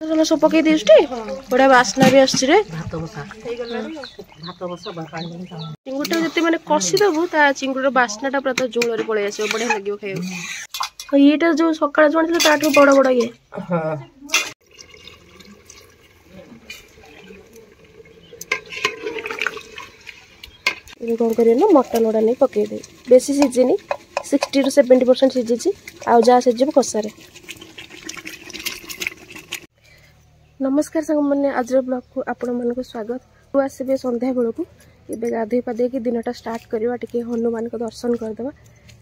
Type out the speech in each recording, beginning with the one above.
सब पकई देती बड़ा बास्ना भी आसरे चिंगुटा जिते मैंने कषिदेबू चिंगुड़ बास्ना पूरा तो झोल पलि आस बढ़िया लगे खाइबा ये जो सका जो आनी बड़ बड़ ये कौन कर मटन गुड़ा नहीं पकईदे बेसी सीझेनि 60 to 70% सीझी आउ जहाँ सीझे कषार। नमस्कार सांग मैंने आज ब्लॉग को आपण मन स्वागत आसबे संध्या बेलू को ये गाधे पाधे कि दिनटा स्टार्ट करवा टे हनुमान को दर्शन करदे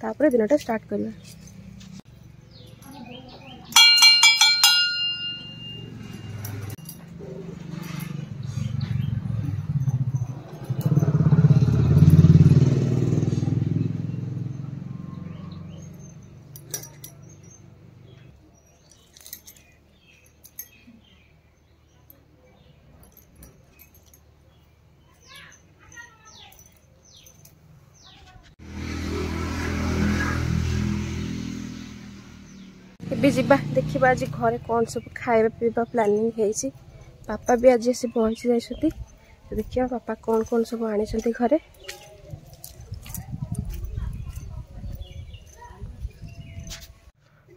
तापर दिनटा स्टार्ट करवा। जा देखा आज घर कौन सब खाଇବା पीवा प्लानिंग है पापा भी आज आसी पहुँची जाइए तो देखिए पापा कौन कौन सब आनी घरे।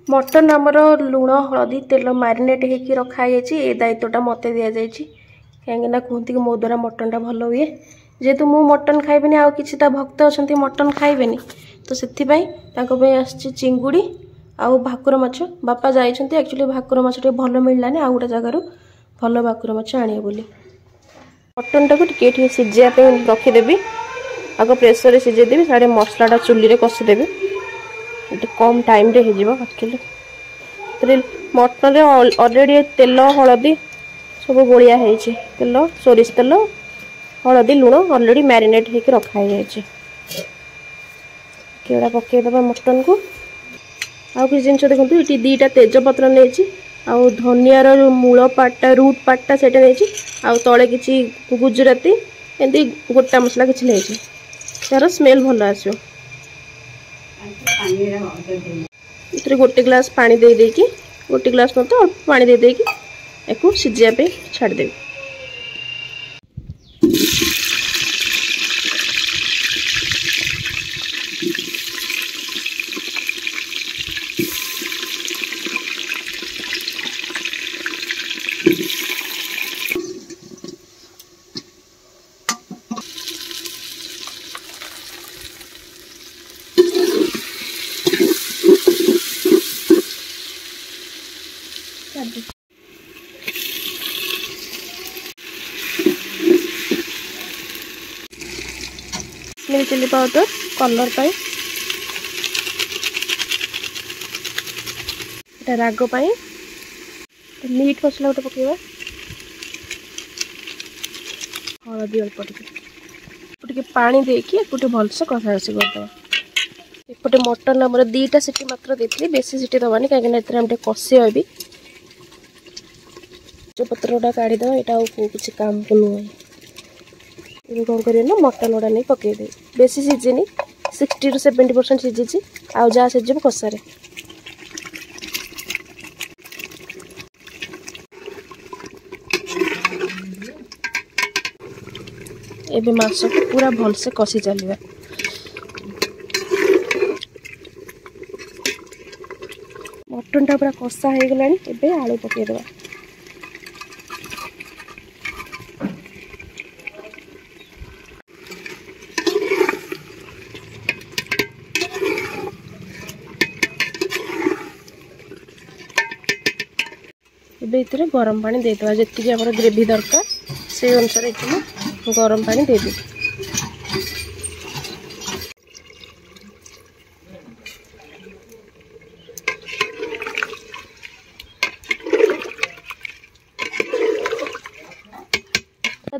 मटन आमर लुण हलदी तेल मारिनेट होकर रखाई ये दायित्वटा मत दि जाए कहीं कहते कि मो द्वारा मटनटा भल हुए जेहेतु मु मटन खाइबेनि आउ किसी भक्त अच्छा मटन खाइबेनि तो से आसी चिंगुड़ी आउ भाकुर माछ बापा जाइछन्ति एक्चुअली भाकुर माछ टे भल मिललानी आउ गोटे जगार भल भाकुर माछ आनिए बोली मटन टाक टे सीझा रखीदेवी आग प्रेसर सीझेदेवी साढ़े मसलाटा चुली कषिदेवी कम टाइम रे हो एक्चुअली मटन ऑलरेडी तेल हलदी सब गोलिया तेल सोरिष तेल हलदी लुण ऑलरेडी मैरिनेट होकर रखाई जाए केड़ा पकईदे मटन को आउ किसी जिन देखो ये दीटा तेजपत्र नहीं आउ धनियार मूल पार्टा रूट पार्टा से आउ तले किसी गुजराती एमती गोटा मसला किसी नहीं तार स्मेल भल आसो गोटे ग्लास पानी दे देकी गोटे ग्लास मत अल्प पानी दे देकी एको सीझापे छाड़देवी। चिली पाउडर कलर पाई राग पाई मीट मसला गोटे पकेबा हलदी अल्प टे पानी देकी गोटे भलसे कषा कषि करदे एपटे मटन आमर दीटा सीटी मात्र देती बेसी सीटी दबानी कहीं कषि भी पत्रटा काढ़ीद यहाँ किसी काम को नुहे कौन कर मटन गुड़ा नहीं पकईदे बेसी सीझेनि 60 to 70% सीझी आउ जहाँ सीझे कषार। एबे मांस को पूरा भलसे कषि चलवा मटन टा पूरा कषा हो गलानी एबे आलू पकईदवा इतने गरम पानी देदेवा जी आम ग्रेवी दरकार से अनुसार ये गरम पानी देदी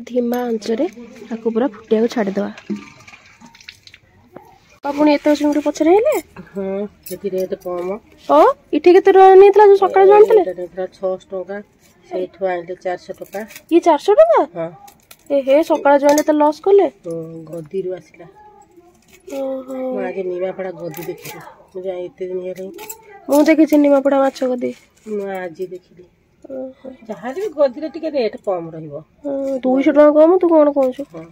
धीमा आंचरे आपको पूरा फुटिया छाड़देवा पुणी एत चिंगुड़ी पचर इटे के जो सकाल जो आनी 600 टका से 400 टका ये 400 टका हे सकाल जो आने तो लॉस कले गदी रु आसिला आगे नीमापड़ा गदी देखी मुझे एते दिन हे मुझे देखी नीमापड़ा माछ गदी आज देखी ଯାହା ବି ଗଦିରେ ଟିକେ ରେଟ୍ କମ୍ ରହିବ। 200 ଟଙ୍କା କମ, ତୁ କଣ କହୁଛୁ? ହଁ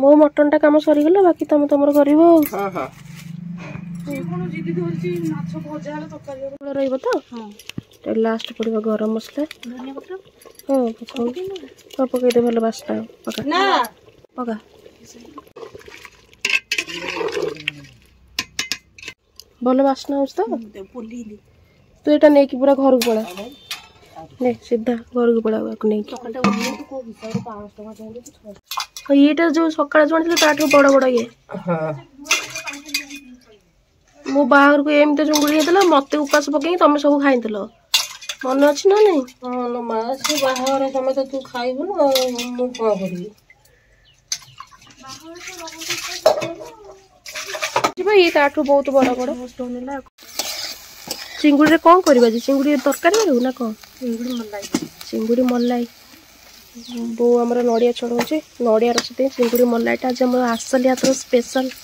ମୋ ମଟନ ଟା କାମ ସରିଗଲା, ବାକି ତମେ ତମର କରିବ ଆଉ। ହଁ ହଁ ରହିବ ତ? ଲାଷ୍ଟ ପଡିବ ଗରମ ମସଲା। ହଁ ପକେଇଦେ, ଭଲ ବାସ୍ନା ପକା ପକା। ଭଲ ବାସ୍ନା ହଉଛି ତ? ତୁ ଏଇଟା ନେଇକି ପୁରା ଘରକୁ ପଳା, ନେ ସିଧା ଘରକୁ ପଳା ନେଇକି। ଏଇଟା ଯୋଉ ସକାଳେ ଜଣିଥିଲେ ତାଠୁ ବଡ ବଡ ଇଏ। ମୋ ବାହାଘରକୁ ଏମିତି ଚୁଙ୍ଗୁଡି ହେଇଥିଲା, ମତେ ଉପାସ ପକେଇକି ତମେ ସବୁ ଖାଇଥିଲ, ମନେ ଅଛି ନା ନାଇଁ? ହଁ ମା, ସେ ବାହାଘର ସମେତ ତୁ ଖାଇବୁନୁ ଆଉ ମୁଁ କଣ କରିବି? ଇଏ ତାଠୁ ବହୁତ ବଡ ବଡ। ଚିଙ୍ଗୁଡିରେ କଣ କରିବା ଯେ? ଚିଙ୍ଗୁଡି ତରକାରୀ କରିବୁ ନା କଣ? ଚିଙ୍ଗୁଡି ମଲାଇ। ବୋଉ ଆମର ନଡିଆ ଛଡଉଛି, ନଡିଆ ରସ ଦେଇ ଚିଙ୍ଗୁଡି ମଲାଇଟା ଆଜି ଆମର ଆସଲି ହାତର ସ୍ପେଶାଲ।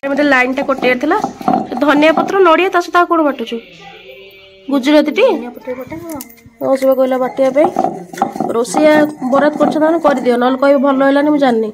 ମତେ ଲାଇନ ଟା କଟିବାର ଥିଲା। ଧନିଆ ପତ୍ର, ନଡିଆ, ତା ସହିତ ଆଉ କଣ ବାଟୁଛୁ? ଗୁଜୁରାତି ଟି ଶିବ କହିଲା ବାଟିବା ପାଇଁ। ରୋଷେଇଆ ବରାଦ କରୁଛ ତାହେଲେ କରିଦିଅ, ନହେଲେ କହିବେ ଭଲ ହେଲାନି, ମୁଁ ଜାଣିନି।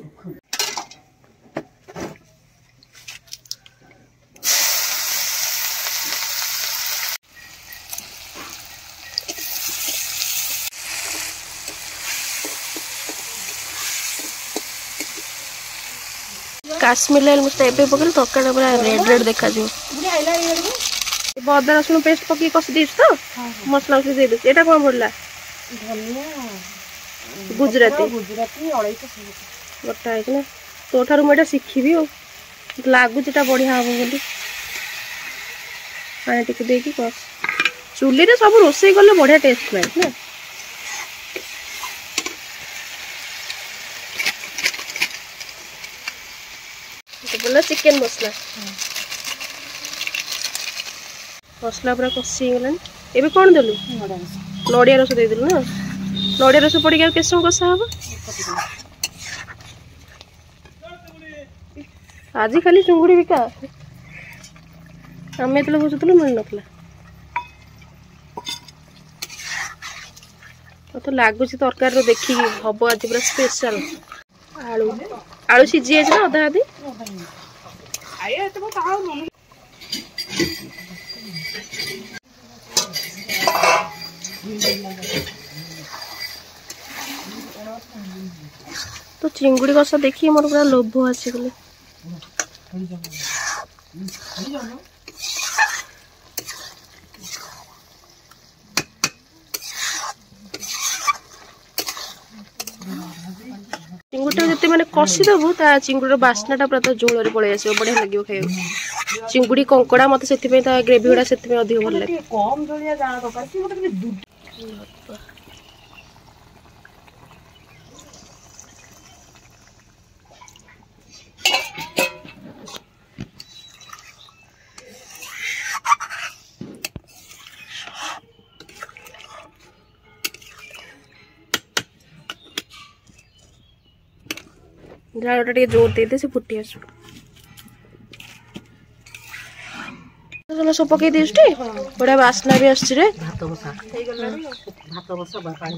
କାଶ୍ମୀର ଲାଲ ମିର୍ଚା ଏବେ ପକେଇଲେ ତରକାରୀ ପୁରା ରେଡ୍ ରେଡ୍ ଦେଖାଯିବ। ଅଦା ରସୁଣ ପେଷ୍ଟ ପକେଇ କଷି ଦେଇଛୁ ତ? ମସଲା କଷି ଦେଇଦେଇଛୁ। ଏଇଟା କଣ ପଡିଲା? ଗୁଜୁରାତି ବଟା ହେଇକି ନା। ତୋ ଠାରୁ ମୁଁ ଏଇଟା ଶିଖିବି ଆଉ। ଲାଗୁଛି ଏଟା ବଢିଆ ହବ ବୋଲି। ପାଣି ଟିକେ ଦେଇକି କଷ। ଚୁଲିରେ ସବୁ ରୋଷେଇ କଲେ ବଢିଆ ଟେଷ୍ଟ ଲାଗେ ନା। ଚିକେନ ମସଲା ମସଲା ପୁରା କଷି ହେଇଗଲାଣି। ଏବେ କଣ ଦେଲୁ? ନଡିଆ ରସ ଦେଇଦେଲୁ ନା? ନଡିଆ ରସ ପଡିକି ଆଉ କେତେ ସମୟ କଷା ହବ? ଆଜି ଖାଲି ଚୁଙ୍ଗୁଡି ବିକା। ଆମେ ଯେତେବେଳେ ବୁଝୁଥିଲୁ ମିଳୁନଥିଲା। ମତେ ଲାଗୁଛି ତରକାରୀରୁ ଦେଖିକି ହବ ଆଜି ପୁରା ସ୍ପେଶାଲ। ଆଳୁ ଆଳୁ ସିଝି ଯାଇଛି ନା ଅଧା ଅଧି? ତ ଚିଙ୍ଗୁଡି କଷା ଦେଖିକି ମୋର ପୁରା ଲୋଭ ଆସିଗଲା। ଚିଙ୍ଗୁଡିଟା ଯେତେ ମାନେ କଷିଦବୁ, ତା ଚିଙ୍ଗୁଡିର ବାସ୍ନାଟା ପୁରା ତା ଝୋଳରେ ପଳେଇ ଆସିବ, ବଢିଆ ଲାଗିବ ଖାଇବାକୁ। ଚିଙ୍ଗୁଡି କଙ୍କଡା ମତେ ସେଥିପାଇଁ ତା ଗ୍ରେଭି ଗୁଡା ସେଥିପାଇଁ ଅଧିକ ଭଲ ଲାଗେ। ଝାଳଟା ଟିକେ ଜୋର ଦେଇଦେ, ସେ ଫୁଟି ଆସୁ। ସବୁ ପକେଇ ଦେଇଛୁ ଟି? ବଢିଆ ବାସ୍ନା ବି ଆସୁଛି ରେ। ଭାତ ବସା ପାଣି